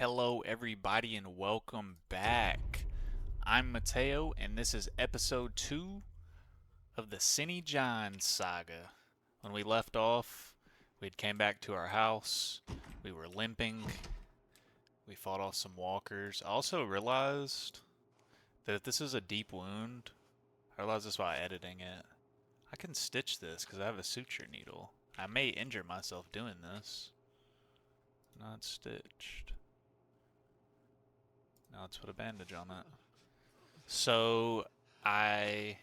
Hello, everybody, and welcome back. I'm Mateo, and this is episode 2 of the Sinny saga. When we left off, we had came back to our house. We were limping. We fought off some walkers. I also realized that if this is a deep wound, I realized this while editing it. I can stitch this because I have a suture needle. I may injure myself doing this. Not stitched. Now let's put a bandage on it. So, I...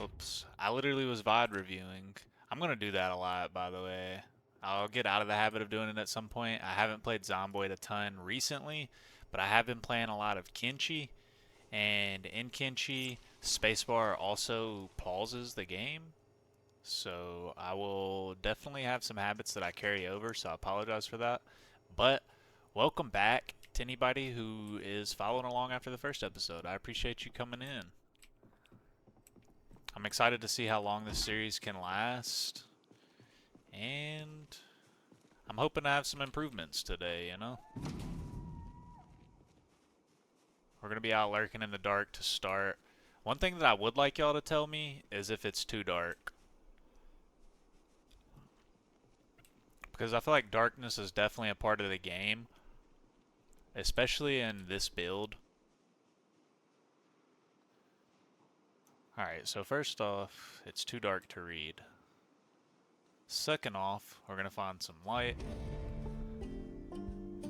Oops. I literally was VOD reviewing. I'm going to do that a lot, by the way. I'll get out of the habit of doing it at some point. I haven't played Zomboid a ton recently, but I have been playing a lot of Kenshi. And in Kenshi, spacebar also pauses the game. So I will definitely have some habits that I carry over, so I apologize for that. But welcome back to anybody who is following along after the first episode. I appreciate you coming in. I'm excited to see how long this series can last. And I'm hoping to have some improvements today, you know? We're going to be out lurking in the dark to start. One thing that I would like y'all to tell me is if it's too dark. Because I feel like darkness is definitely a part of the game. Especially in this build. Alright, so first off, it's too dark to read. Second off, we're going to find some light.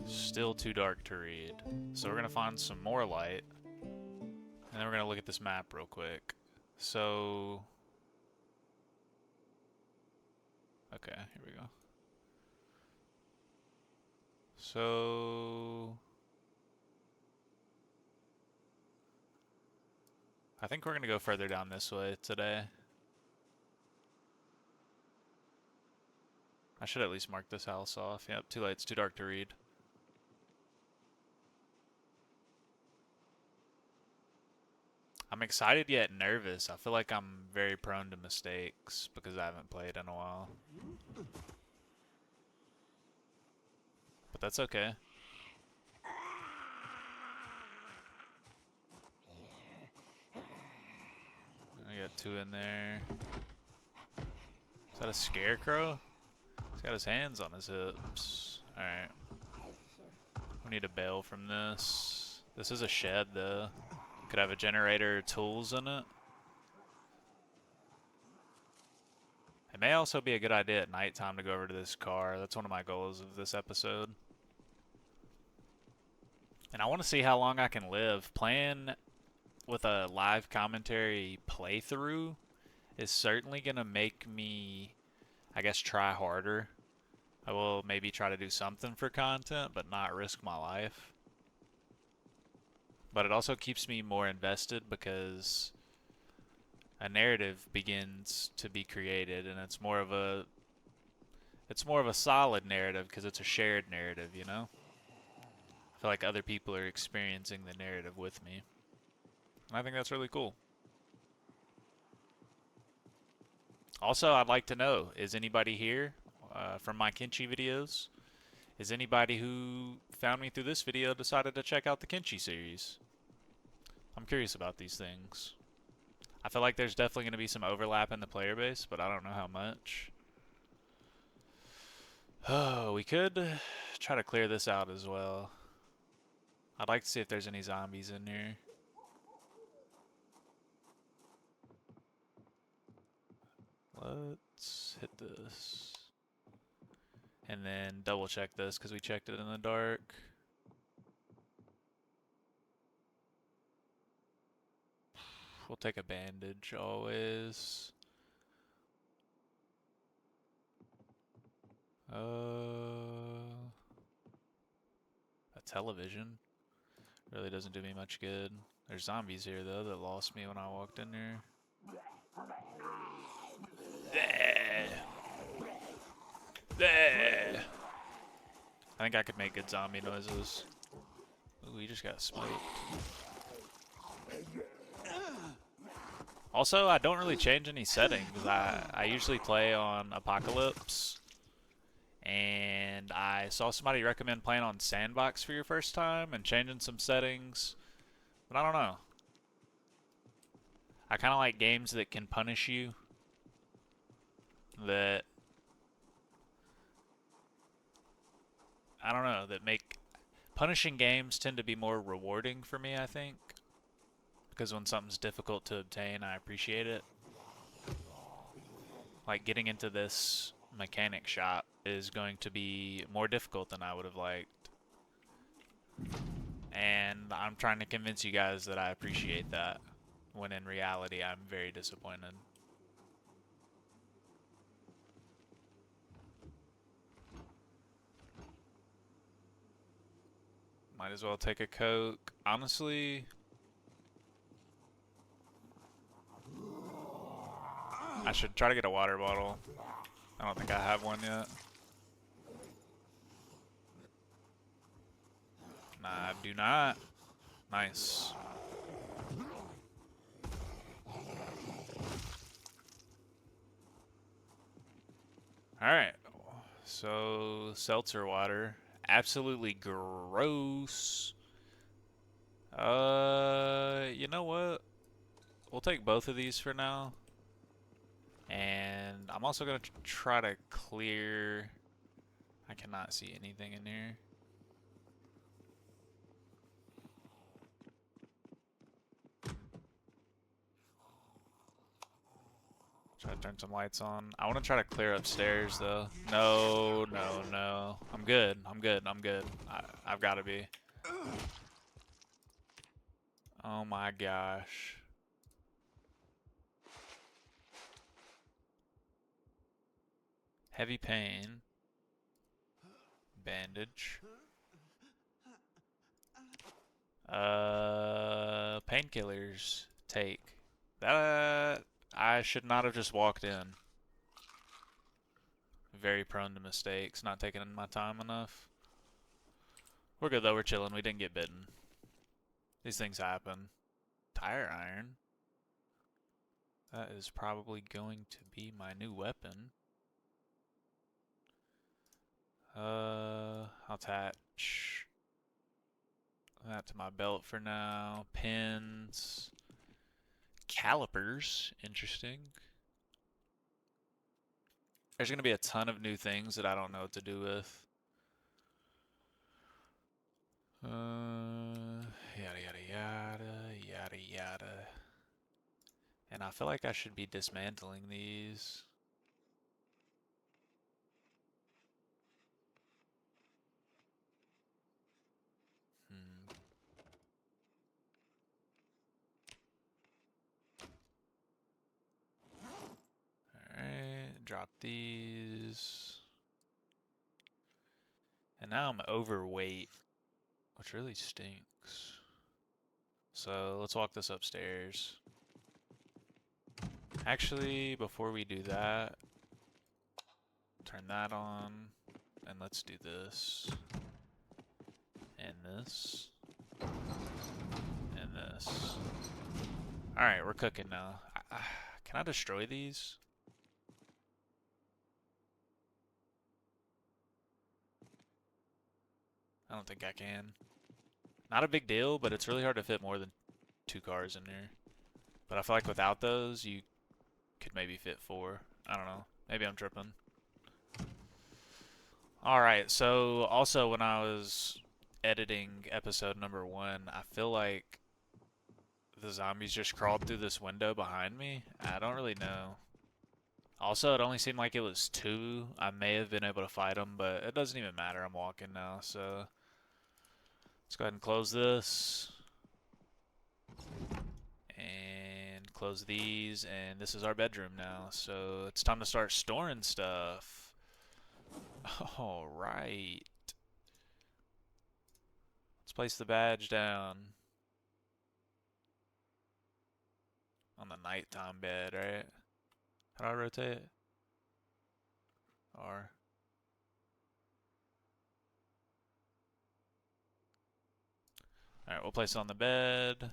Still too dark to read. So we're going to find some more light. And then we're going to look at this map real quick. So... Okay, here we go. So... I think we're going to go further down this way today. I should at least mark this house off. Yep, too late. It's too dark to read. I'm excited yet nervous. I feel like I'm very prone to mistakes because I haven't played in a while. But that's okay. I got two in there. Is that a scarecrow? He's got his hands on his hips. Alright. We need a bail from this. This is a shed though. Could have a generator or tools in it. It may also be a good idea at nighttime to go over to this car. That's one of my goals of this episode. And I want to see how long I can live. Playing with a live commentary playthrough is certainly going to make me, I guess, try harder. I will maybe try to do something for content, but not risk my life. But it also keeps me more invested because a narrative begins to be created, and it's more of a solid narrative because it's a shared narrative, you know? I feel like other people are experiencing the narrative with me. And I think that's really cool. Also, I'd like to know, is anybody here from my Kenshi videos? Is anybody who found me through this video decided to check out the Kenshi series? I'm curious about these things. I feel like there's definitely going to be some overlap in the player base, but I don't know how much. Oh, we could try to clear this out as well. I'd like to see if there's any zombies in here. Let's hit this. And then double check this because we checked it in the dark. We'll take a bandage always. A television really doesn't do me much good. There's zombies here though that lost me when I walked in there. I think I could make good zombie noises. Ooh, he just got smoked. Also, I don't really change any settings. I usually play on Apocalypse. and I saw somebody recommend playing on Sandbox for your first time and changing some settings, but I don't know. I kind of like games that can punish you, that, I don't know, that make, punishing games tend to be more rewarding for me, I think, because when something's difficult to obtain, I appreciate it. Like getting into this mechanic shop is going to be more difficult than I would have liked. And I'm trying to convince you guys that I appreciate that, when in reality I'm very disappointed. Might as well take a Coke. Honestly, I should try to get a water bottle. I don't think I have one yet. Nah, I do not. Nice. Alright. So, seltzer water. Absolutely gross. You know what? We'll take both of these for now. And I'm also going to try to clear... I cannot see anything in here. Try to turn some lights on. I want to try to clear upstairs, though. No, no, no. I'm good. I'm good. I'm good. I've got to be. Oh my gosh. Heavy pain. Bandage. Painkillers. Take. That I should not have just walked in. Very prone to mistakes. Not taking my time enough. We're good though. We're chilling. We didn't get bitten. These things happen. Tire iron. That is probably going to be my new weapon. I'll attach that to my belt for now. Pins. Calipers. Interesting. There's going to be a ton of new things that I don't know what to do with. Yada yada yada, yada yada. And I feel like I should be dismantling these. Alright, drop these. And now I'm overweight, which really stinks. So let's walk this upstairs. Actually, before we do that, turn that on, and let's do this, and this, and this. Alright, we're cooking now. Can I destroy these? I don't think I can. Not a big deal, but it's really hard to fit more than 2 cars in here. But I feel like without those, you could maybe fit 4. I don't know. Maybe I'm tripping. Alright, so also when I was editing episode number 1, I feel like the zombies just crawled through this window behind me. I don't really know. Also, it only seemed like it was 2. I may have been able to fight them, but it doesn't even matter. I'm walking now, so let's go ahead and close this. And close these, and this is our bedroom now, so it's time to start storing stuff. Alright. Let's place the badge down. On the nighttime bed, right? How do I rotate it? R. Alright, we'll place it on the bed.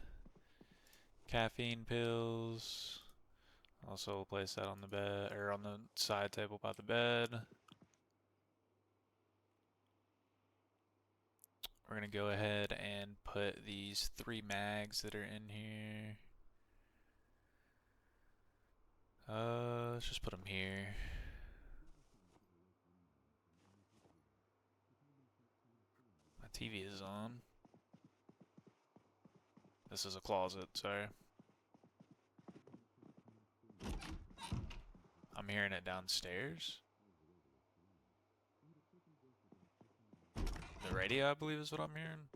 Caffeine pills. Also, we'll place that on the bed, or on the side table by the bed. we're gonna go ahead and put these 3 mags that are in here. Let's just put them here. My TV is on. This is a closet, sorry. I'm hearing it downstairs. The radio, I believe, is what I'm hearing.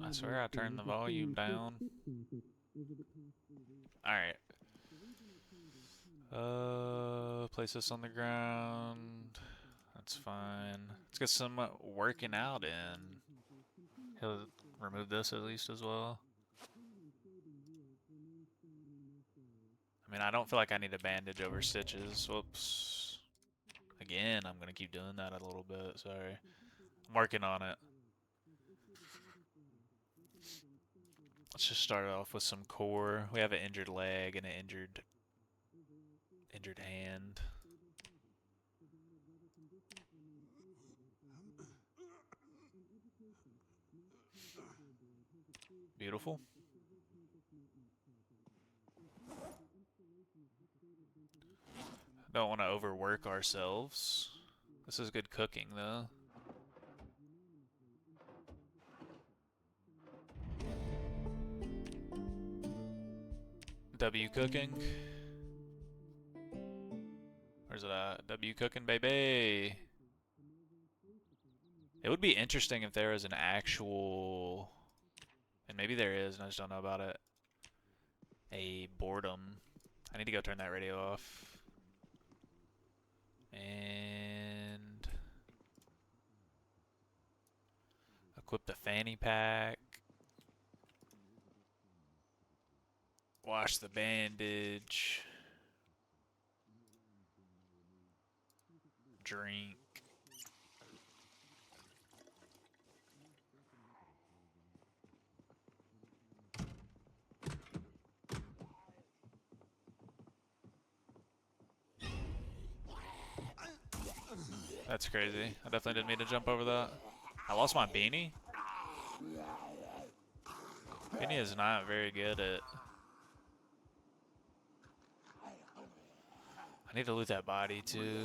I swear I turned the volume down. Alright. Place this on the ground. That's fine. Let's get some working out in. He'll remove this at least as well. I mean, I don't feel like I need a bandage over stitches. Whoops. Again, I'm gonna keep doing that a little bit. Sorry. I'm working on it. Let's just start off with some core. We have an injured leg and an injured hand. Beautiful. Don't want to overwork ourselves. This is good cooking, though. W cooking. Where's it at? W cooking, baby. It would be interesting if there was an actual, and maybe there is, and I just don't know about it, a boredom. I need to go turn that radio off. And equip the fanny pack. Wash the bandage. Drink. That's crazy. I definitely didn't mean to jump over that. I lost my beanie. Beanie is not very good at... I need to loot that body too.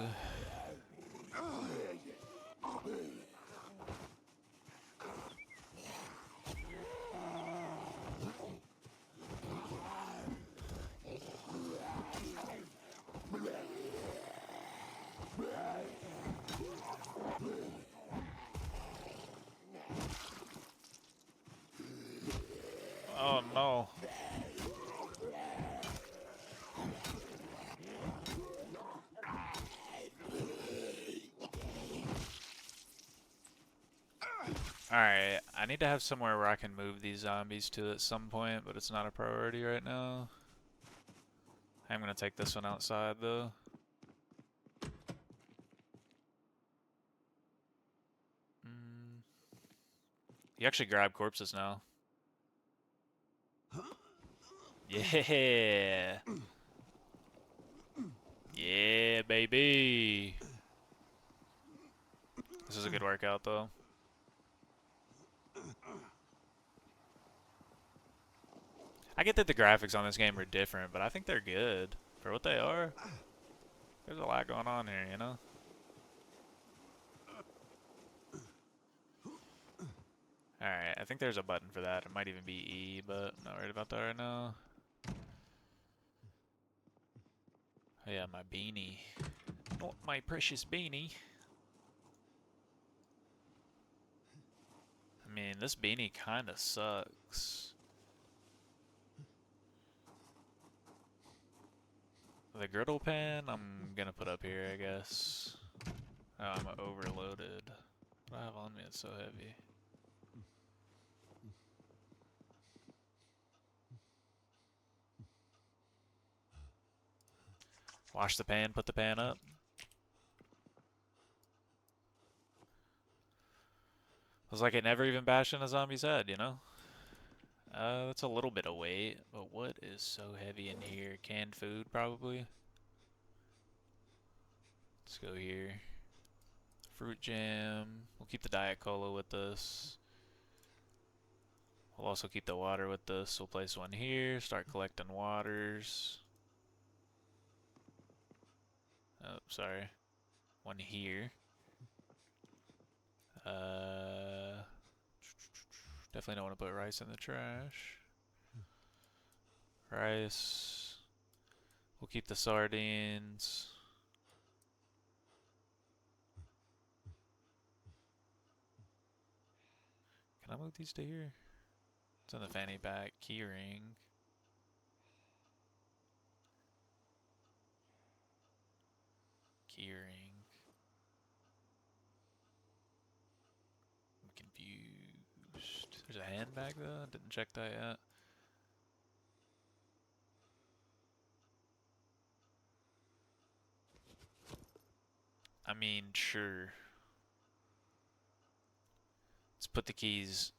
Oh no. Alright, I need to have somewhere where I can move these zombies to at some point, but it's not a priority right now. I'm gonna take this one outside though. You actually grab corpses now. Yeah! Yeah, baby! This is a good workout though. I get that the graphics on this game are different, but I think they're good for what they are. There's a lot going on here, you know? Alright, I think there's a button for that. It might even be E, but I'm not worried about that right now. Oh yeah, my beanie. Oh, my precious beanie. I mean, this beanie kinda sucks. The griddle pan, I'm gonna put up here, I guess. Oh, I'm overloaded. What do I have on me? It's so heavy. Wash the pan, put the pan up. It was like it never even bashed in a zombie's head, you know? That's a little bit of weight, but what is so heavy in here? Canned food, probably. Let's go here. Fruit jam. We'll keep the Diet Cola with us. We'll also keep the water with us. We'll place one here. Start collecting waters. Oh, sorry. One here. Definitely don't want to put rice in the trash. Rice. We'll keep the sardines. Can I move these to here? It's in the fanny pack. Keyring. Keyring. I'm confused. There's a handbag though. Didn't check that yet. I mean, sure. Let's put the keys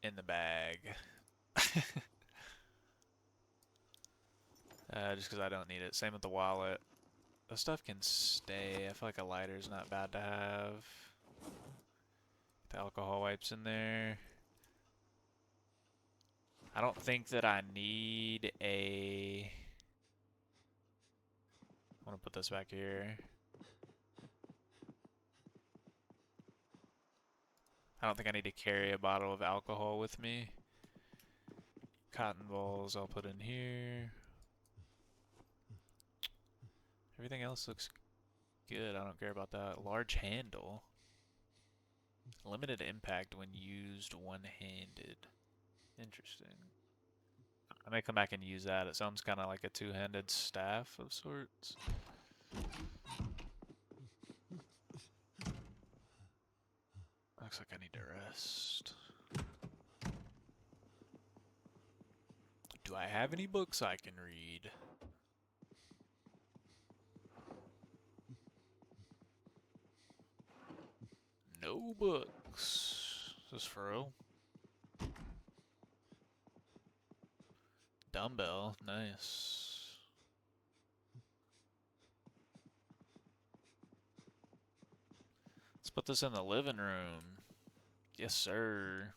in the bag. Just because I don't need it. Same with the wallet. The stuff can stay. I feel like a lighter is not bad to have. The alcohol wipes in there. I don't think that I need a... I want to put this back here. I don't think I need to carry a bottle of alcohol with me. Cotton balls I'll put in here. Everything else looks good. I don't care about that. Large handle. Limited impact when used one-handed. Interesting. I may come back and use that. It sounds kind of like a two-handed staff of sorts. Looks like I need to rest. Do I have any books I can read? No books. Is this for real? Dumbbell, nice. Let's put this in the living room. Yes, sir.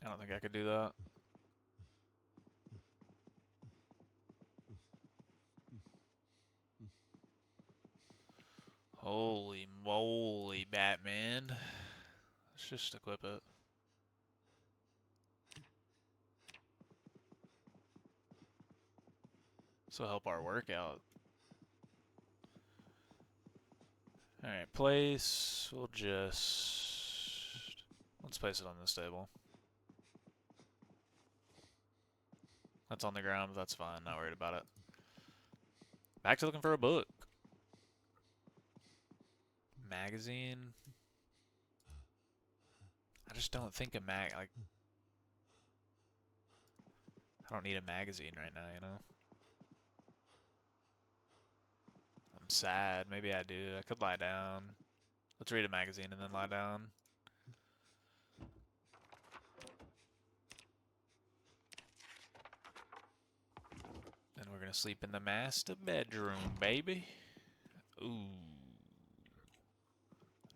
I don't think I could do that. Holy moly, Batman. Let's just equip it. This will help our workout. Alright, place. We'll just... Let's place it on this table. That's on the ground, but that's fine. Not worried about it. Back to looking for a book. Magazine. I just don't think a like... I don't need a magazine right now, you know? I'm sad. Maybe I do. I could lie down. Let's read a magazine and then lie down. Then we're gonna sleep in the master bedroom, baby. Ooh.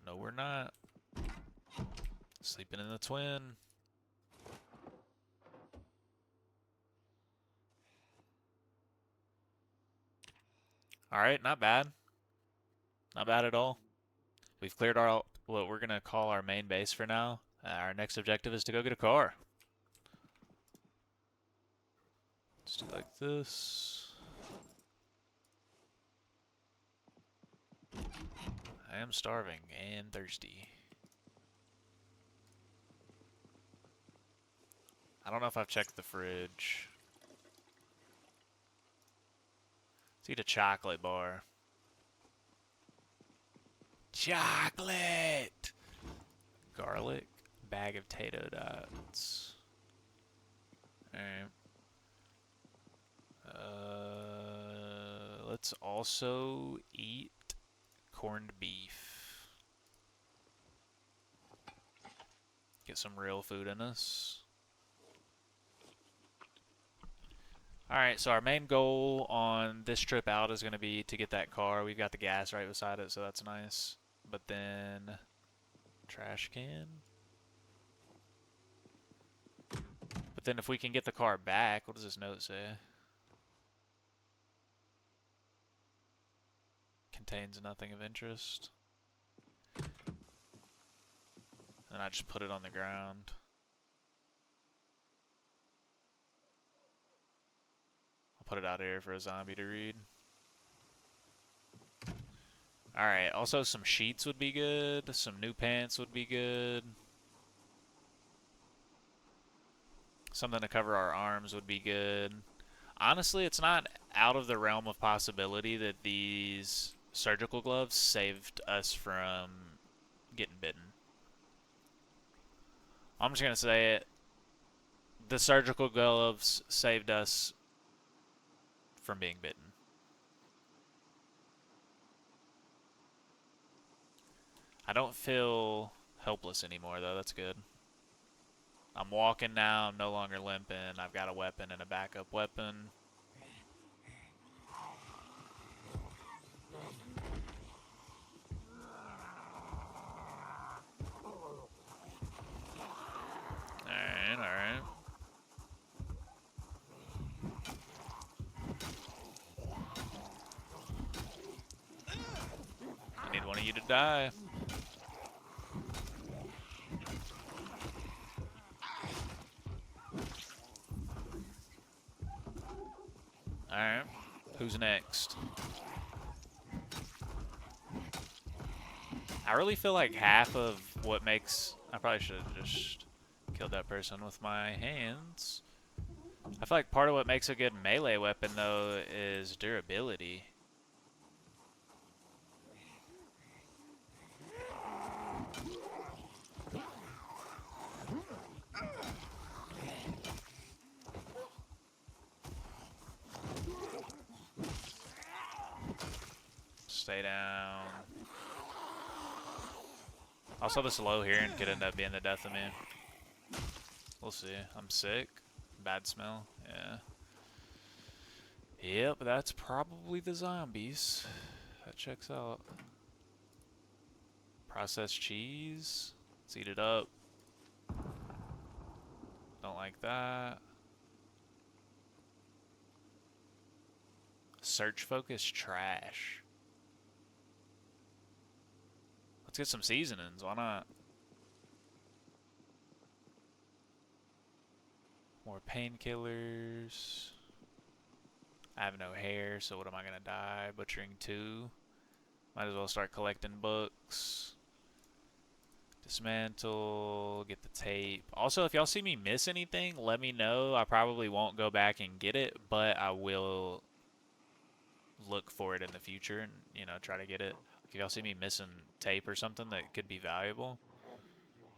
No, we're not. Sleeping in the twin. Alright, not bad. Not bad at all. We've cleared our what we're gonna call our main base for now. Our next objective is to go get a car. Let's do like this. I am starving and thirsty. I don't know if I've checked the fridge. Let's eat a chocolate bar. Chocolate! Garlic. Bag of potato dots. Alright. Let's also eat corned beef. Get some real food in us. Alright, so our main goal on this trip out is going to be to get that car. We've got the gas right beside it, so that's nice. But then... trash can? But then if we can get the car back, what does this note say? Contains nothing of interest. And I just put it on the ground. I'll put it out here for a zombie to read. Alright, also some sheets would be good. Some new pants would be good. Something to cover our arms would be good. Honestly, it's not out of the realm of possibility that these surgical gloves saved us from getting bitten. I'm just going to say it. The surgical gloves saved us from being bitten. I don't feel helpless anymore, though. That's good. I'm walking now. I'm no longer limping. I've got a weapon and a backup weapon. Alright, alright. I need one of you to die. Alright. Who's next? I really feel like half of what makes... I probably should have just killed that person with my hands. I feel like part of what makes a good melee weapon, though, is durability. Stay down. Also, this low here could end up being the death of me. We'll see. I'm sick. Bad smell. Yeah. Yep, that's probably the zombies. That checks out. Processed cheese. Let's eat it up. Don't like that. Search focus trash. Let's get some seasonings. Why not? More painkillers. I have no hair, so what am I gonna die? Butchering 2. Might as well start collecting books. Dismantle. Get the tape. Also, if y'all see me miss anything, let me know. I probably won't go back and get it, but I will look for it in the future and, you know, try to get it. If y'all see me missing tape or something that could be valuable,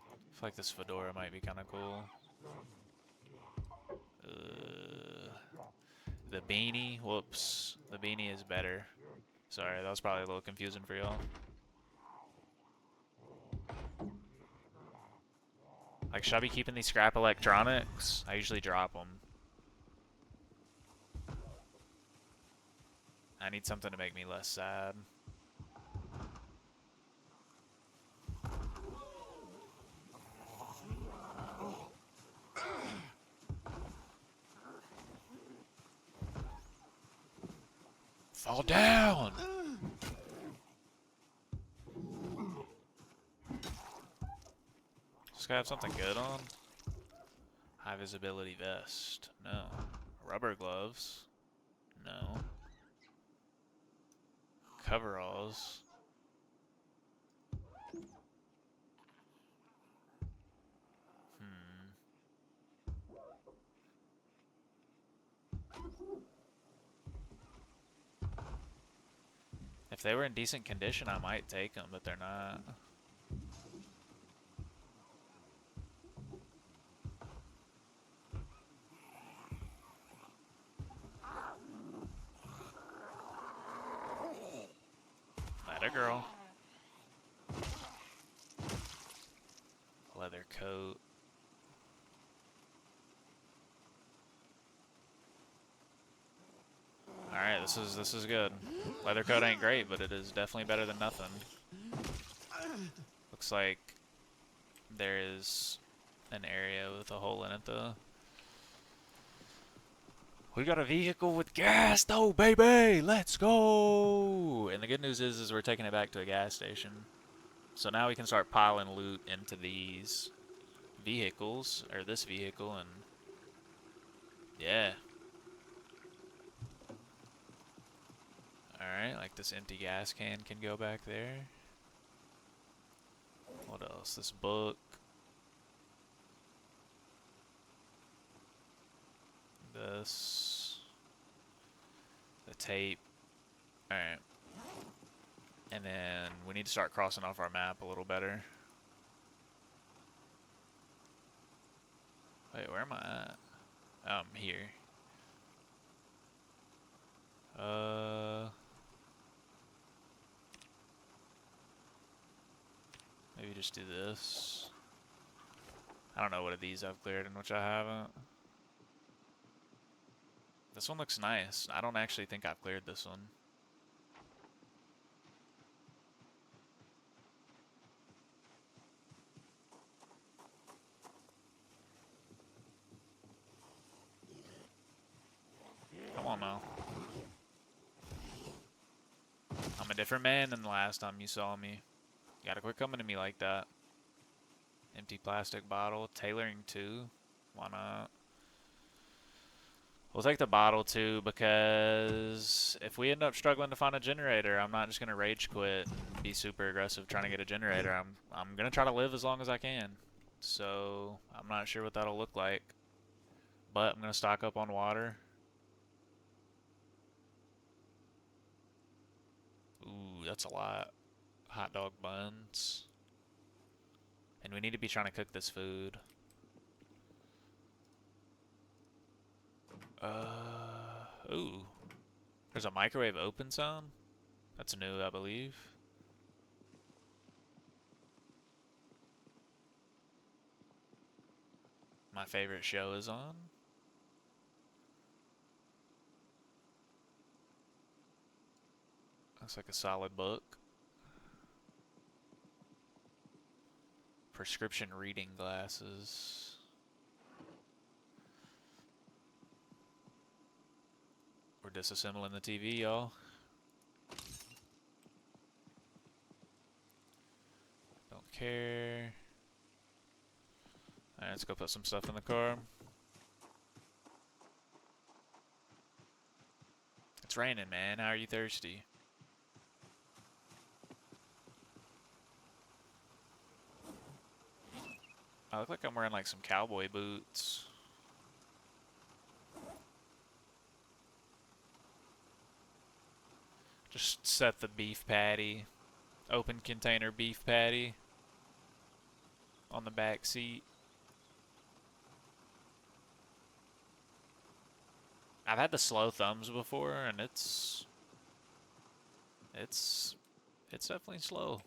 I feel like this fedora might be kind of cool. The beanie, whoops. The beanie is better. Sorry, that was probably a little confusing for y'all. Like, should I be keeping these scrap electronics? I usually drop them. I need something to make me less sad. Fall down! This guy have something good on? High visibility vest. No. Rubber gloves. No. Coveralls. If they were in decent condition, I might take them, but they're not. Atta girl. coat. All right, this is good. Leather coat ain't great, but it is definitely better than nothing. Looks like there is an area with a hole in it though. We got a vehicle with gas though, baby! Let's go! And the good news is we're taking it back to a gas station. So now we can start piling loot into these vehicles, or this vehicle, and yeah. Alright, like this empty gas can go back there. What else? This book. This. The tape. Alright. And then we need to start crossing off our map a little better. Wait, where am I at? I'm here. Maybe just do this. I don't know what of these I've cleared and which I haven't. This one looks nice. I don't actually think I've cleared this one. Come on now. I'm a different man than the last time you saw me. You gotta quit coming to me like that. Empty plastic bottle. Tailoring 2. Why not? We'll take the bottle too, because if we end up struggling to find a generator, I'm not just gonna rage quit and be super aggressive trying to get a generator. I'm gonna try to live as long as I can. So I'm not sure what that'll look like, but I'm gonna stock up on water. Ooh, that's a lot. Hot dog buns. And we need to be trying to cook this food. Ooh. There's a microwave open zone? That's new, I believe. My favorite show is on. Looks like a solid book. Prescription reading glasses. We're disassembling the TV, y'all. Don't care. Alright, let's go put some stuff in the car. It's raining, man. How are you thirsty? I look like I'm wearing like some cowboy boots. Just set the beef patty, open container beef patty on the back seat. I've had the slow thumbs before, and it's definitely slow.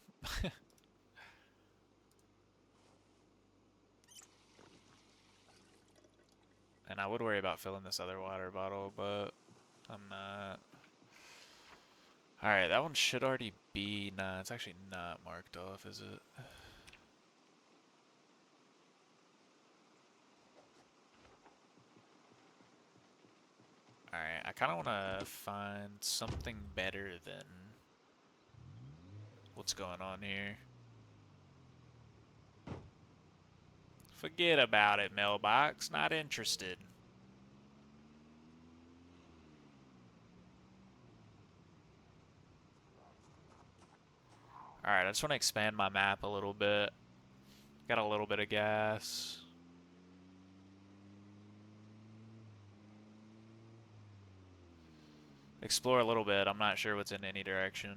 And I would worry about filling this other water bottle, but I'm not. Alright, that one should already be... Nah, it's actually not marked off, is it? Alright, I kind of want to find something better than what's going on here. Forget about it, mailbox. Not interested. Alright, I just want to expand my map a little bit. Got a little bit of gas. Explore a little bit. I'm not sure what's in any direction.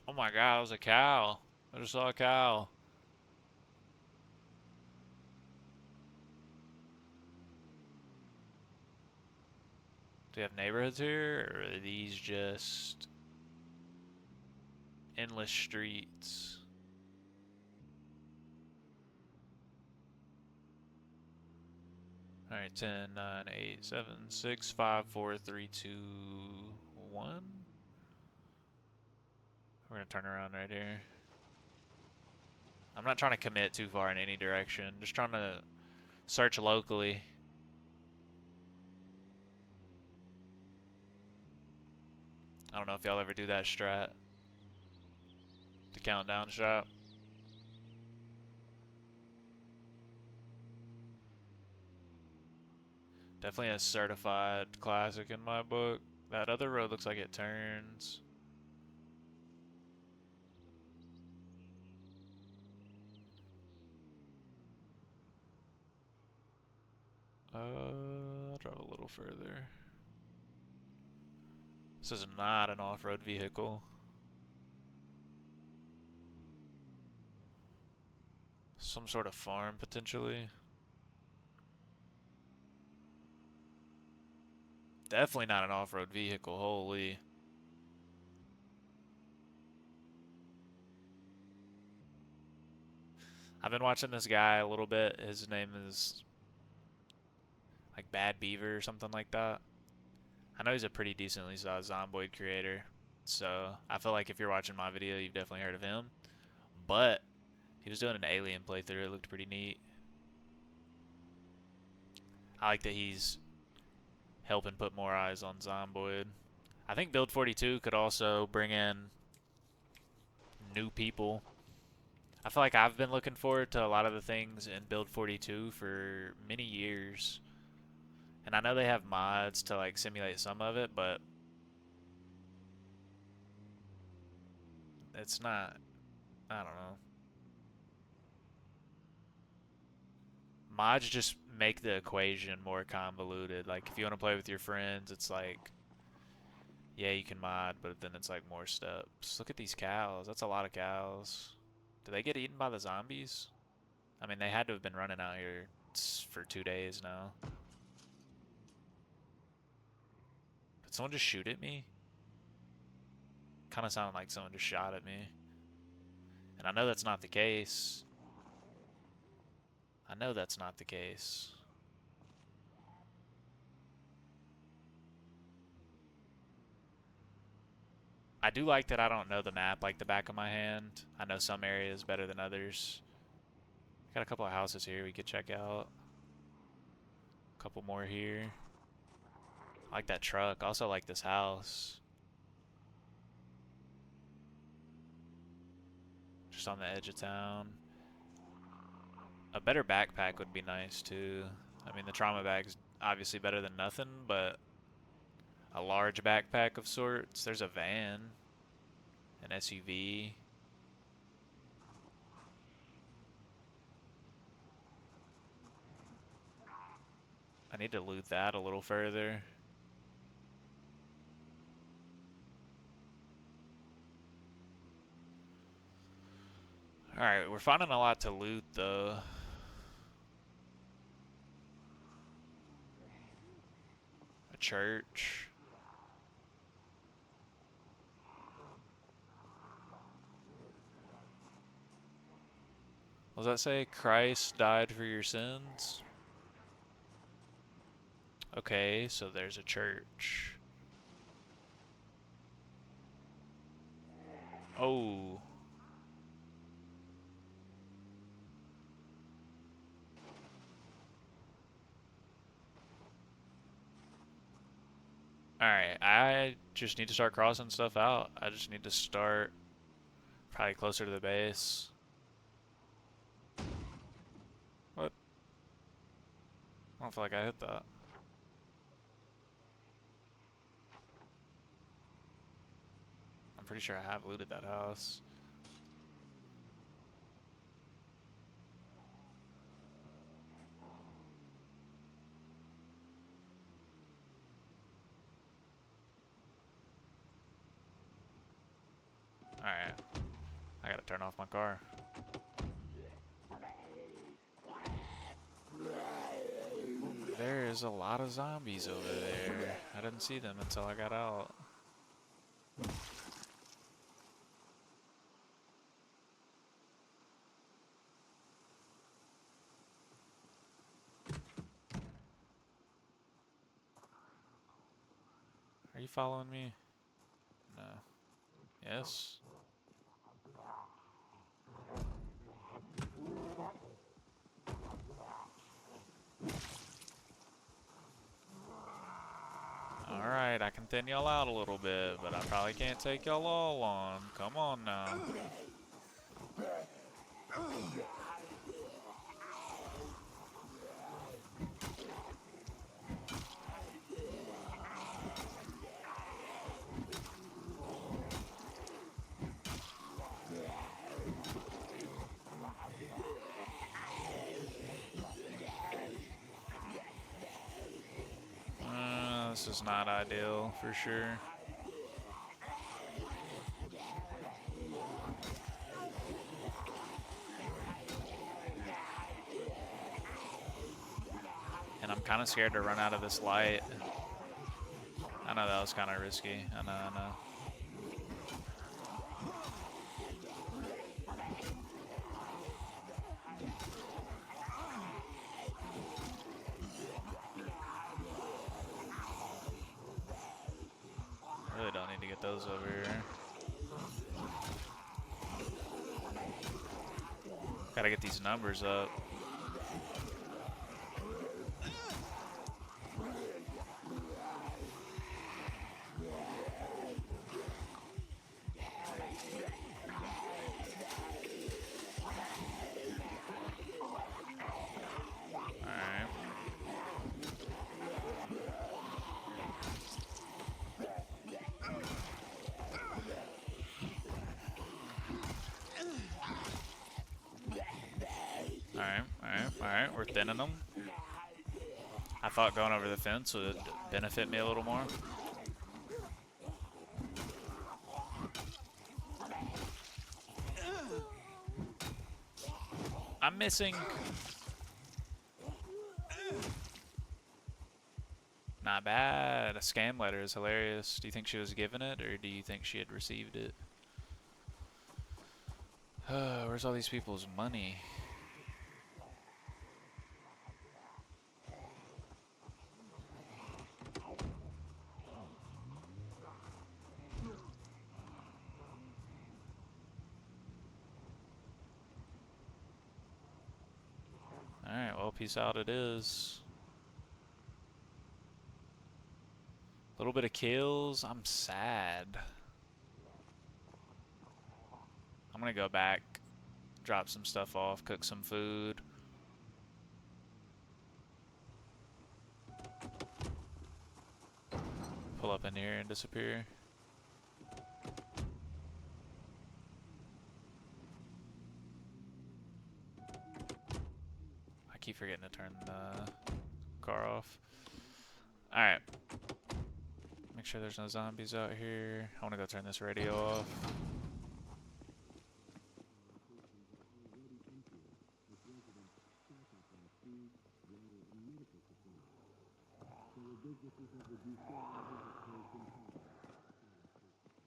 Oh my god, it was a cow. I just saw a cow. Do we have neighborhoods here, or are these just endless streets? Alright, 10, 9, 8, 7, 6, 5, 4, 3, 2, 1. We're gonna turn around right here. I'm not trying to commit too far in any direction. Just trying to search locally. I don't know if y'all ever do that strat. The countdown strat. Definitely a certified classic in my book. That other road looks like it turns. I'll drive a little further. This is not an off-road vehicle. Some sort of farm, potentially. Definitely not an off-road vehicle, holy. I've been watching this guy a little bit. His name is like Bad Beaver or something like that. I know he's a pretty decently sized Zomboid creator. So I feel like if you're watching my video, you've definitely heard of him. But he was doing an alien playthrough. It looked pretty neat. I like that he's helping put more eyes on Zomboid. I think Build 42 could also bring in new people. I feel like I've been looking forward to a lot of the things in Build 42 for many years. And I know they have mods to like simulate some of it, but it's not, I don't know. Mods just make the equation more convoluted. Like if you want to play with your friends, it's like, yeah, you can mod, but then it's like more steps. Look at these cows. That's a lot of cows. Do they get eaten by the zombies? I mean, they had to have been running out here for 2 days now. Did someone just shoot at me? Kind of sounded like someone just shot at me. And I know that's not the case. I know that's not the case. I do like that I don't know the map like the back of my hand. I know some areas better than others. Got a couple of houses here we could check out. A couple more here. I like that truck. I also like this house. Just on the edge of town. A better backpack would be nice too. I mean, the trauma bag's obviously better than nothing, but a large backpack of sorts. There's a van, an SUV. I need to loot that a little further. Alright, we're finding a lot to loot though. A church. What does that say? Christ died for your sins? Okay, so there's a church. Oh. Alright, I just need to start crossing stuff out. I just need to start probably closer to the base. What? I don't feel like I hit that. I'm pretty sure I have looted that house. Alright. I gotta turn off my car. There's a lot of zombies over there. I didn't see them until I got out. Are you following me? No. Yes. Alright, I can thin y'all out a little bit, but I probably can't take y'all all on. Come on now. This is not ideal, for sure. And I'm kind of scared to run out of this light. I know that was kind of risky. I know. I really don't need to get those over here. Gotta get these numbers up. Alright, we're thinning them. I thought going over the fence would benefit me a little more. I'm missing. Not bad. A scam letter is hilarious. Do you think she was given it, or do you think she had received it? Where's all these people's money? Alright, well, peace out it is. A little bit of kills. I'm sad. I'm gonna go back, drop some stuff off, cook some food. Pull up in here and disappear. I keep forgetting to turn the car off. Alright. Make sure there's no zombies out here. I want to go turn this radio off.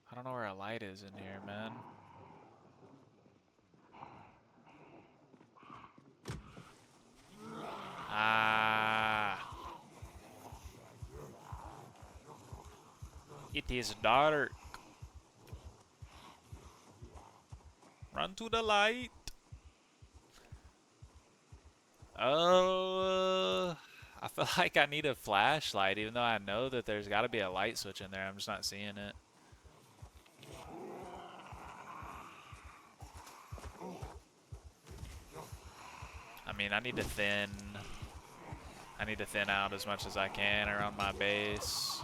I don't know where a light is in here, man. It is dark. Run to the light. Oh, I feel like I need a flashlight, even though I know that there's got to be a light switch in there. I'm just not seeing it. I mean, I need to thin out as much as I can around my base.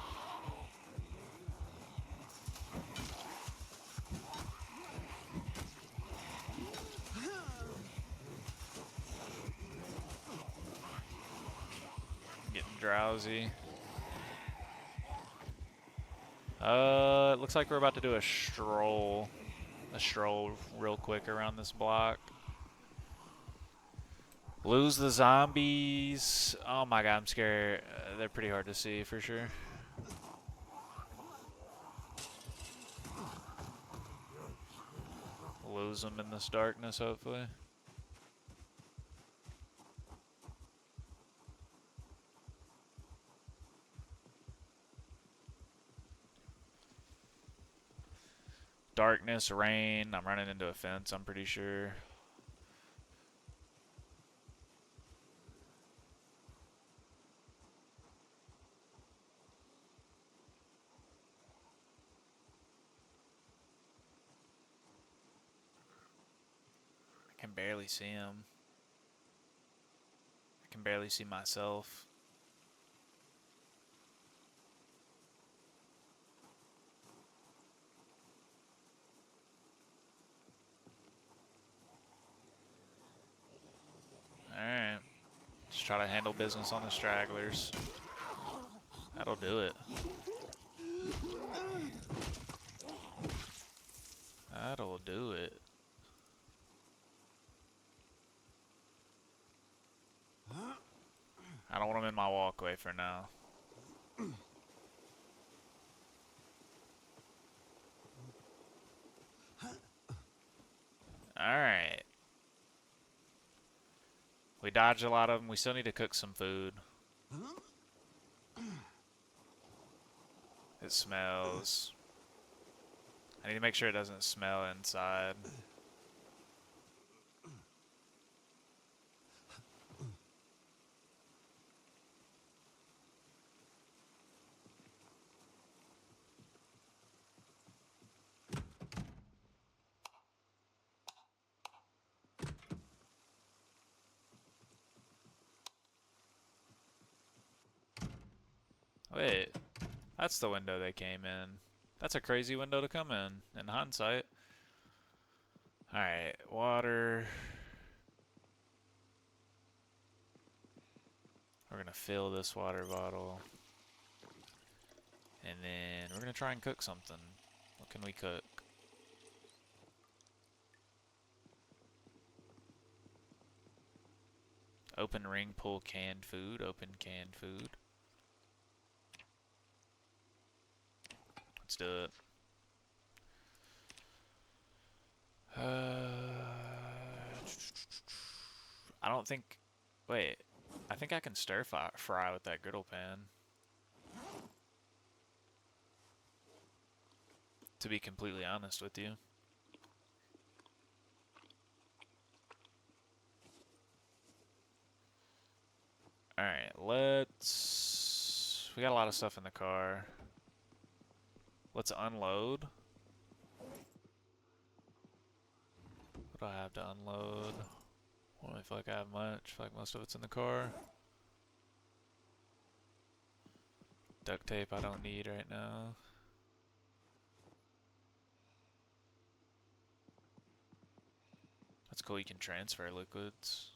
Getting drowsy. It looks like we're about to do a stroll real quick around this block. Lose the zombies. Oh my god, I'm scared. They're pretty hard to see for sure. Lose them in this darkness, hopefully. darkness, rain. I'm running into a fence, I'm pretty sure. I can barely see him. I can barely see myself. Alright. Just try to handle business on the stragglers. That'll do it. That'll do it. I don't want them in my walkway for now. Alright. We dodged a lot of them. We still need to cook some food. It smells. I need to make sure it doesn't smell inside. Wait, that's the window they came in. That's a crazy window to come in hindsight. Alright, water. We're gonna fill this water bottle. And then we're gonna try and cook something. What can we cook? Open ring, pull canned food. Open canned food. Let's do it. I don't think... Wait. I think I can stir fry with that griddle pan. To be completely honest with you. Alright, let's... We got a lot of stuff in the car. Let's unload. What do I have to unload? I don't feel like I have much. I feel like most of it's in the car. Duct tape I don't need right now. That's cool, you can transfer liquids.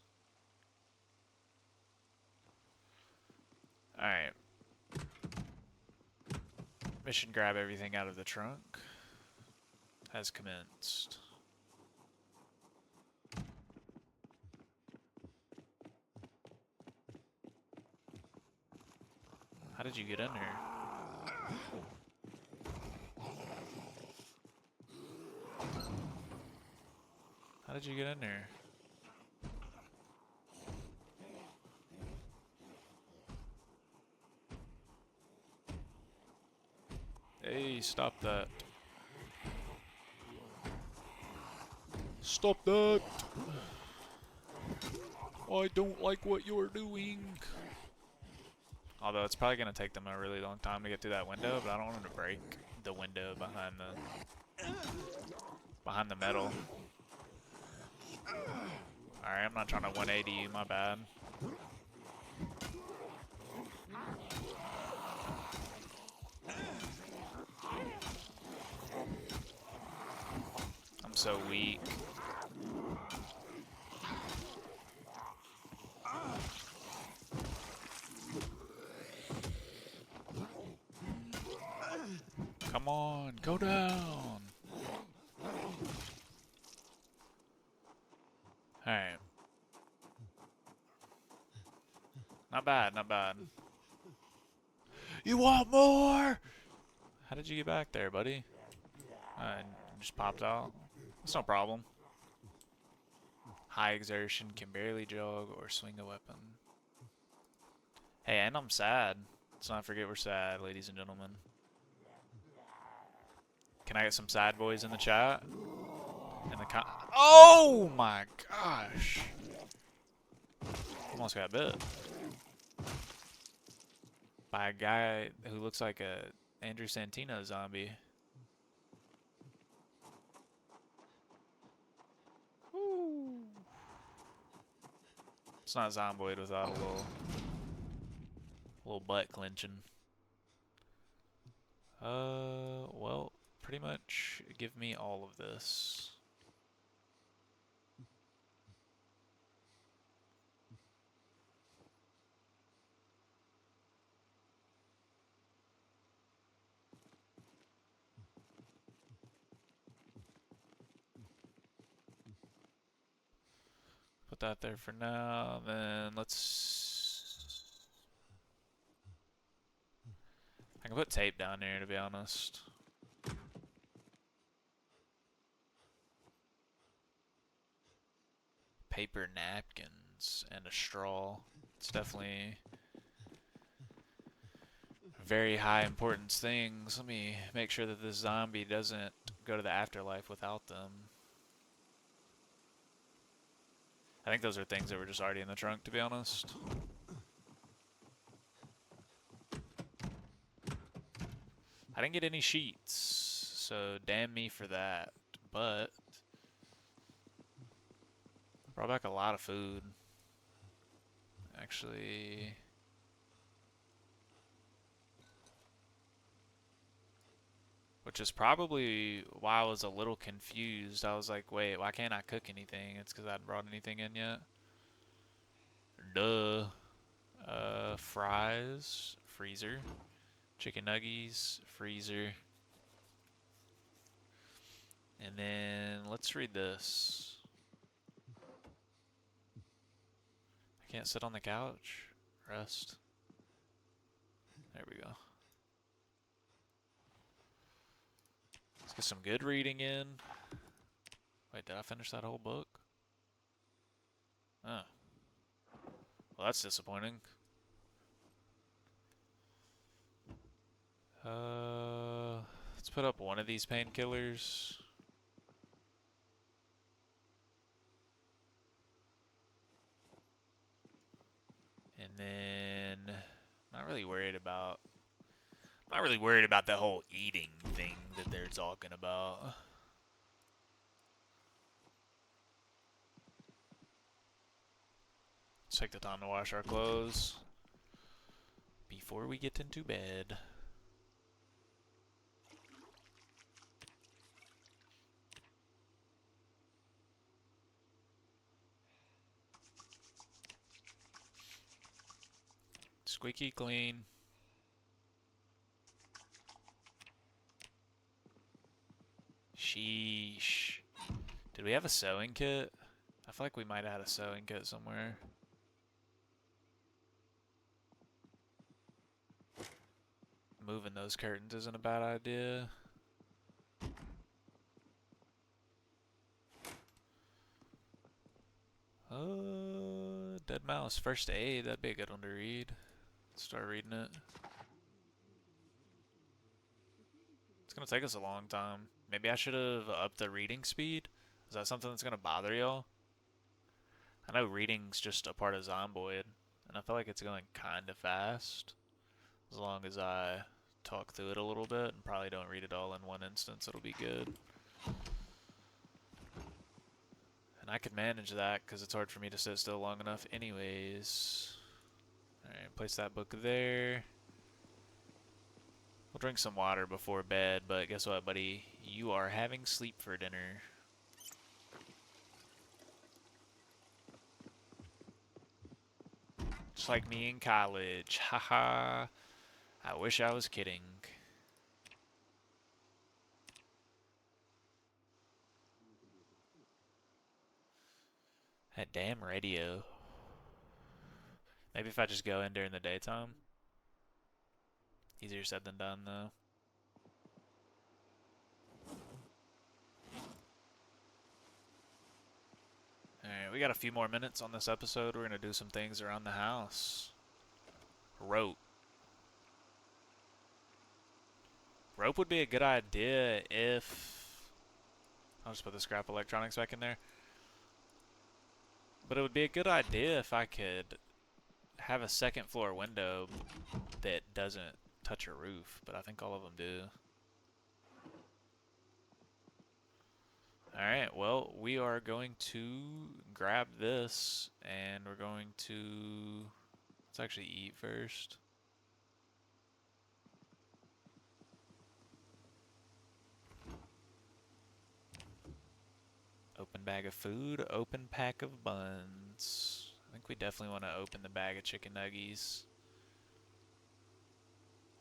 Alright. Mission grab everything out of the trunk has commenced. How did you get in here? How did you get in there? Hey, stop that. Stop that! I don't like what you're doing. Although it's probably going to take them a really long time to get through that window, but I don't want them to break the window behind the metal. Alright, I'm not trying to 180 you, my bad. I'm so weak. Come on, go down. Alright. Not bad, not bad. You want more? How did you get back there, buddy? Just popped out. That's no problem. High exertion, can barely jog or swing a weapon. Hey, and I'm sad. Let's not forget we're sad, ladies and gentlemen. Can I get some sad boys in the chat? In the oh my gosh! Almost got bit by a guy who looks like a Andrew Santino zombie. Woo. It's not Zomboid without a little butt clenching. Well, pretty much give me all of this. Put that there for now, then let's... I can put tape down here, to be honest. Paper napkins and a straw. It's definitely very high importance things. Let me make sure that this zombie doesn't go to the afterlife without them. I think those are things that were just already in the trunk, to be honest. I didn't get any sheets, so damn me for that. But brought back a lot of food. Actually, which is probably why I was a little confused. I was like, wait, why can't I cook anything? It's because I hadn't brought anything in yet. Duh. Fries, freezer. Chicken nuggies, freezer. And then let's read this. I can't sit on the couch. Rest. There we go. Let's get some good reading in. Wait, did I finish that whole book? Oh. Well, that's disappointing. Let's put up one of these painkillers. And then not really worried about the whole eating thing that they're talking about. Let's take the time to wash our clothes before we get into bed. Squeaky clean. Sheesh. Did we have a sewing kit? I feel like we might have had a sewing kit somewhere. Moving those curtains isn't a bad idea. Dead mouse. First aid. That'd be a good one to read. Start reading it. It's gonna take us a long time. Maybe I should have upped the reading speed. Is that something that's gonna bother y'all? I know reading's just a part of Zomboid, and I feel like it's going kind of fast. As long as I talk through it a little bit and probably don't read it all in one instance, it'll be good. And I could manage that because it's hard for me to sit still long enough anyways. Alright, place that book there. We'll drink some water before bed, but guess what, buddy? You are having sleep for dinner. Just like me in college. Haha. I wish I was kidding. That damn radio. Maybe if I just go in during the daytime. Easier said than done, though. Alright, we got a few more minutes on this episode. We're going to do some things around the house. Rote. Rope would be a good idea if... I'll just put the scrap electronics back in there. But it would be a good idea if I could have a second floor window that doesn't touch a roof, but I think all of them do. Alright, well, we are going to grab this, and we're going to... Let's actually eat first. Open bag of food, open pack of buns. I think we definitely want to open the bag of chicken nuggies.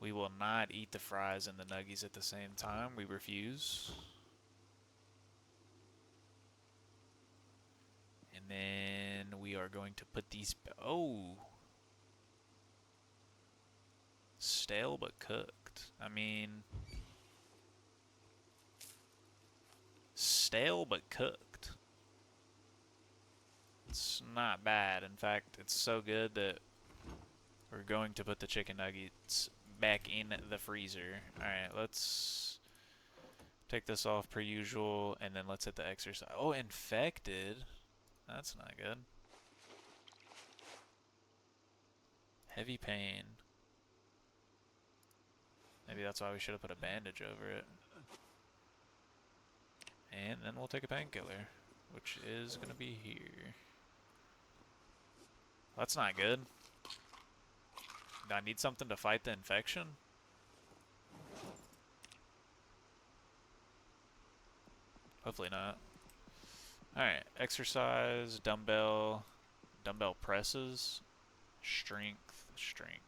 We will not eat the fries and the nuggies at the same time. We refuse. And then we are going to put these... Oh! Stale but cooked. I mean... Stale but cooked. It's not bad. In fact, it's so good that we're going to put the chicken nuggets back in the freezer. Alright, let's take this off per usual, and then let's hit the exercise. Oh, infected? That's not good. Heavy pain. Maybe that's why we should have put a bandage over it. And then we'll take a painkiller, which is going to be here. That's not good. Do I need something to fight the infection? Hopefully not. Alright, exercise, dumbbell presses, strength. Let's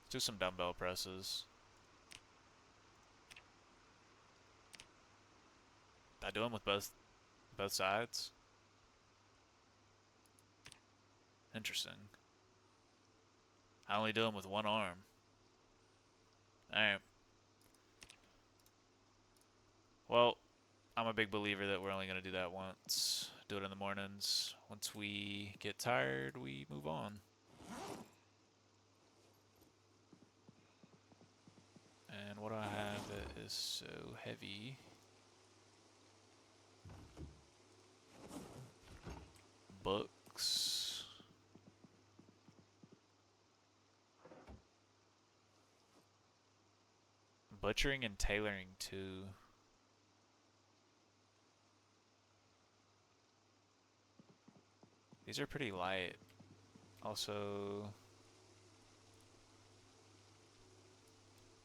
do some dumbbell presses. Did I do them with both sides? Interesting. I only do them with one arm. Alright. Well, I'm a big believer that we're only going to do that once. Do it in the mornings. Once we get tired, we move on. And what do I have that is so heavy? Books. Butchering and tailoring too. These are pretty light. Also,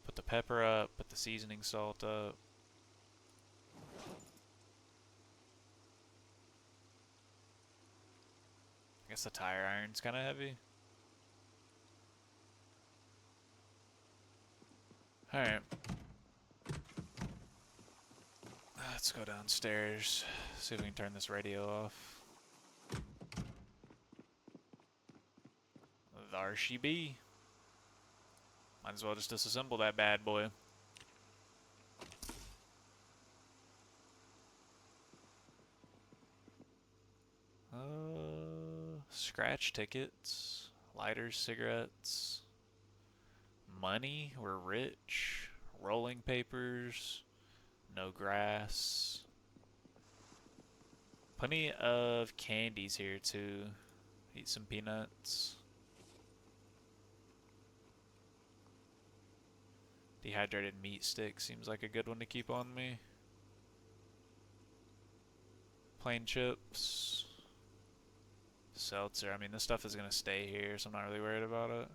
put the pepper up, put the seasoning salt up. I guess the tire iron's kind of heavy. Alright. Let's go downstairs, see if we can turn this radio off. There she be. Might as well just disassemble that bad boy. Scratch tickets, lighters, cigarettes, money, we're rich, rolling papers, no grass. Plenty of candies here too. Eat some peanuts. Dehydrated meat stick seems like a good one to keep on me. Plain chips. Seltzer. I mean, this stuff is going to stay here, so I'm not really worried about it.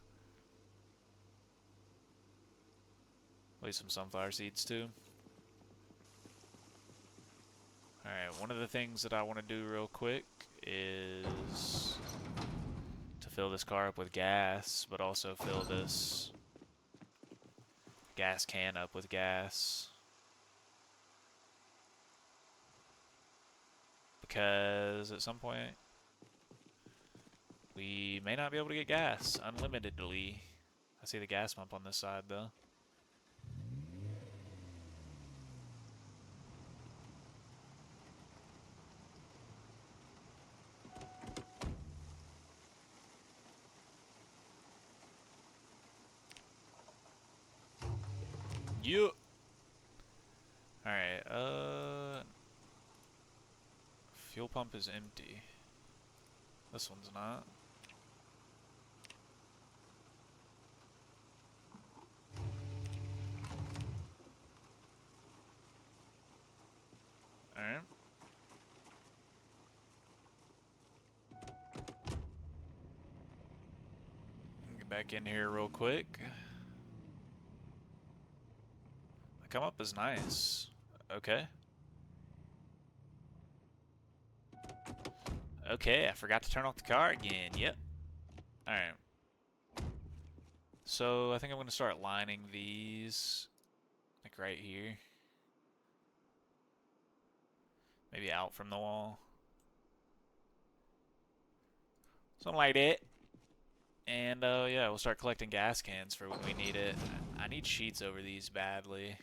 At least some sunflower seeds too. Alright, one of the things that I want to do real quick is to fill this car up with gas, but also fill this gas can up with gas. Because at some point, we may not be able to get gas unlimitedly. I see the gas pump on this side though. You. All right. Fuel pump is empty. This one's not. All right. Get back in here real quick. The come up is nice. Okay. Okay, I forgot to turn off the car again. Yep. All right. So I think I'm gonna start lining these, like right here. Maybe out from the wall. Something like that. And yeah, we'll start collecting gas cans for when we need it. I need sheets over these badly.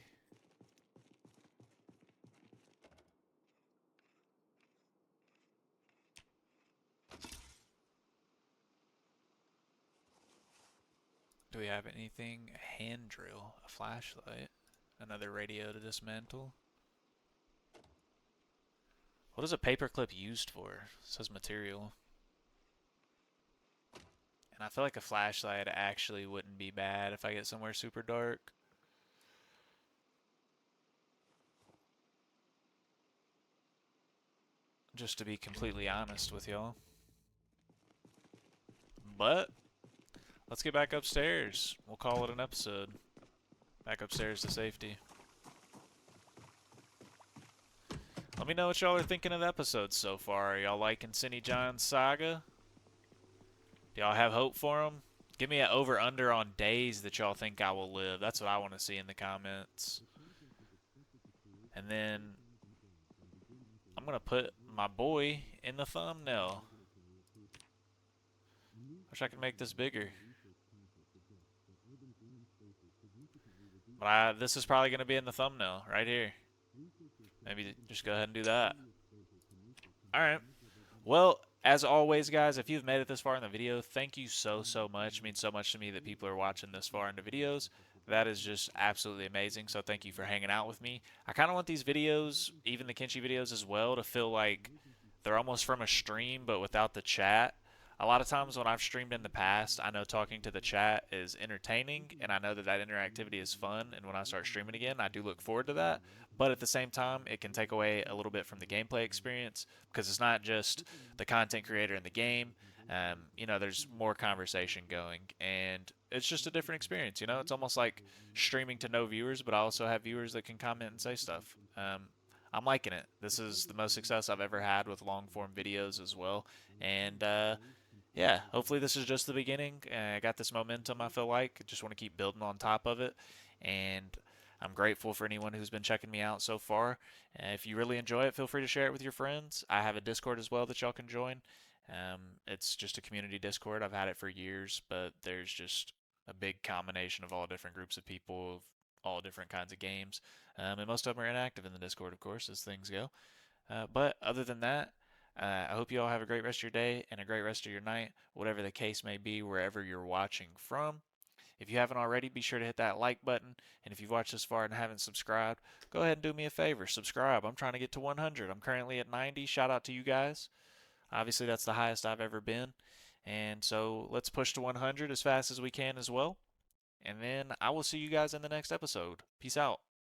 Do we have anything? A hand drill, a flashlight, another radio to dismantle. What is a paperclip used for? It says material. And I feel like a flashlight actually wouldn't be bad if I get somewhere super dark. Just to be completely honest with y'all. But let's get back upstairs. We'll call it an episode. Back upstairs to safety. Let me know what y'all are thinking of the episodes so far. Are y'all liking Sinny John's saga? Do y'all have hope for him? Give me an over-under on days that y'all think I will live. That's what I want to see in the comments. And then I'm going to put my boy in the thumbnail. Wish I could make this bigger. But this is probably going to be in the thumbnail right here. Maybe just go ahead and do that. Alright. Well, as always, guys, if you've made it this far in the video, thank you so much. It means so much to me that people are watching this far into videos. That is just absolutely amazing, so thank you for hanging out with me. I kind of want these videos, even the Kenshi videos as well, to feel like they're almost from a stream, but without the chat. A lot of times when I've streamed in the past, I know talking to the chat is entertaining, and I know that that interactivity is fun, and when I start streaming again, I do look forward to that. But at the same time, it can take away a little bit from the gameplay experience, because it's not just the content creator in the game. You know, there's more conversation going, and it's just a different experience. You know, it's almost like streaming to no viewers, but I also have viewers that can comment and say stuff. I'm liking it. This is the most success I've ever had with long form videos as well, and yeah, hopefully this is just the beginning. I got this momentum, I feel like. Just want to keep building on top of it, and I'm grateful for anyone who's been checking me out so far. If you really enjoy it, feel free to share it with your friends. I have a Discord as well that y'all can join. It's just a community Discord. I've had it for years, but there's just a big combination of all different groups of people, of all different kinds of games. And most of them are inactive in the Discord, of course, as things go. But other than that, I hope you all have a great rest of your day and a great rest of your night, whatever the case may be, wherever you're watching from. If you haven't already, be sure to hit that like button. And if you've watched this far and haven't subscribed, go ahead and do me a favor. Subscribe. I'm trying to get to 100. I'm currently at 90. Shout out to you guys. Obviously, that's the highest I've ever been. And so let's push to 100 as fast as we can as well. And then I will see you guys in the next episode. Peace out.